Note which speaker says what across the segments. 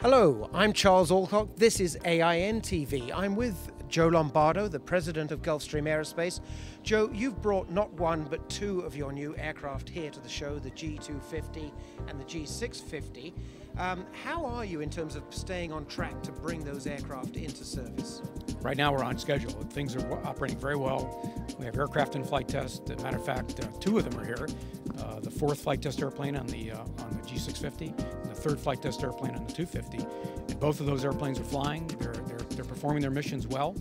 Speaker 1: Hello, I'm Charles Alcock. This is AIN TV. I'm with Joe Lombardo, the president of Gulfstream Aerospace. Joe, you've brought not one but two of your new aircraft here to the show, the G250 and the G650. How are you in terms of staying on track to bring those aircraft into service?
Speaker 2: Right now we're on schedule. Things are operating very well. We have aircraft in flight test. As a matter of fact, two of them are here. The fourth flight test airplane on the G650, and the third flight test airplane on the 250. And both of those airplanes are flying. They're performing their missions well.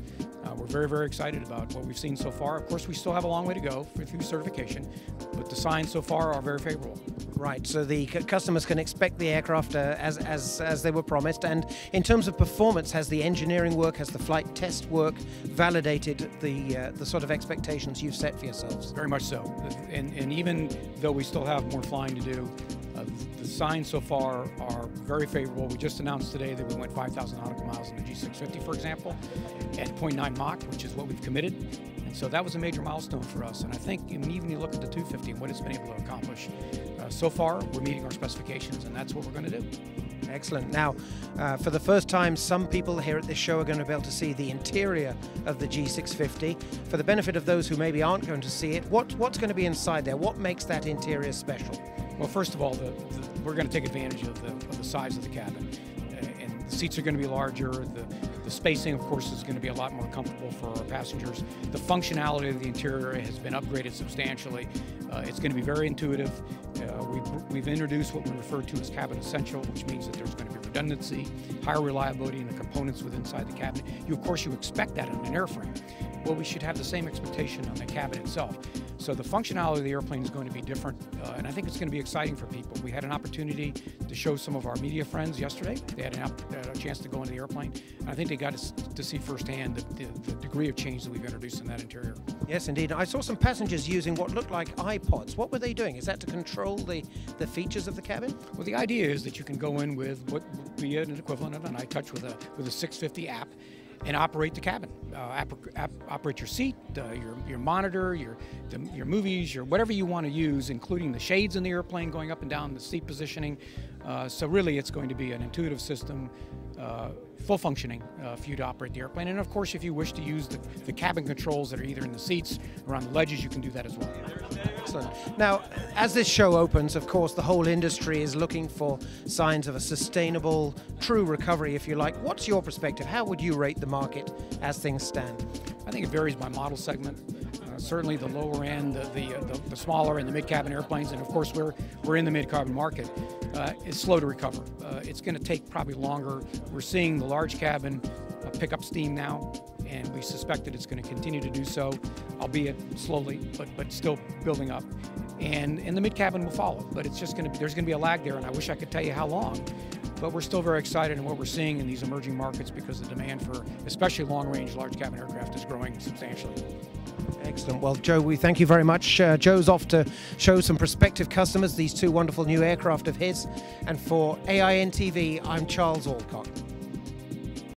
Speaker 2: We're very, very excited about what we've seen so far. Of course, we still have a long way to go through certification, but the signs so far are very favorable.
Speaker 1: Right, so the customers can expect the aircraft as they were promised. And in terms of performance, has the engineering work, has the flight test work validated the sort of expectations you've set for yourselves?
Speaker 2: Very much so. And even though we still have more flying to do, the signs so far are very favorable. We just announced today that we went 5,000 nautical miles in the G650, for example, at 0.9 Mach, which is what we've committed. And so that was a major milestone for us. And I think even you look at the 250 and what it's been able to accomplish, so far we're meeting our specifications, and that's what we're going to do.
Speaker 1: Excellent. Now, for the first time, some people here at this show are going to be able to see the interior of the G650. For the benefit of those who maybe aren't going to see it, what's going to be inside there? What makes that interior special?
Speaker 2: Well, first of all, we're going to take advantage of the size of the cabin. And the seats are going to be larger. The spacing, of course, is going to be a lot more comfortable for our passengers. The functionality of the interior has been upgraded substantially. It's going to be very intuitive. We've introduced what we refer to as cabin essential, which means that there's going to be redundancy, higher reliability in the components within inside the cabin. Of course, you expect that on an airframe. Well, we should have the same expectation on the cabin itself. So the functionality of the airplane is going to be different, and I think it's going to be exciting for people. We had an opportunity to show some of our media friends yesterday. They had a chance to go into the airplane, and I think they got to see firsthand the degree of change that we've introduced in that interior.
Speaker 1: Yes, indeed. I saw some passengers using what looked like iPods. What were they doing? Is that to control the features of the cabin?
Speaker 2: Well, the idea is that you can go in with what would be an equivalent of an iTouch with a 650 app, and operate the cabin, operate your seat, your monitor, your movies, your whatever you want to use, including the shades in the airplane going up and down, the seat positioning. So really, it's going to be an intuitive system, full functioning for you to operate the airplane. And of course, if you wish to use the cabin controls that are either in the seats or on the ledges, you can do that as well.
Speaker 1: Excellent. Now, as this show opens, of course, the whole industry is looking for signs of a sustainable, true recovery, if you like. What's your perspective? How would you rate the market as things stand?
Speaker 2: I think it varies by model segment. Certainly the lower end, the smaller and the mid-cabin airplanes, and of course we're in the mid-cabin market, is slow to recover. It's going to take probably longer. We're seeing the large cabin pick up steam now, and we suspect that it's going to continue to do so, albeit slowly, but still building up. And the mid-cabin will follow, but it's just going to there's going to be a lag there, and I wish I could tell you how long. But we're still very excited in what we're seeing in these emerging markets because the demand for especially long-range large cabin aircraft is growing substantially.
Speaker 1: Excellent. Well, Joe, we thank you very much. Joe's off to show some prospective customers these two wonderful new aircraft of his. And for AIN TV, I'm Charles Alcock.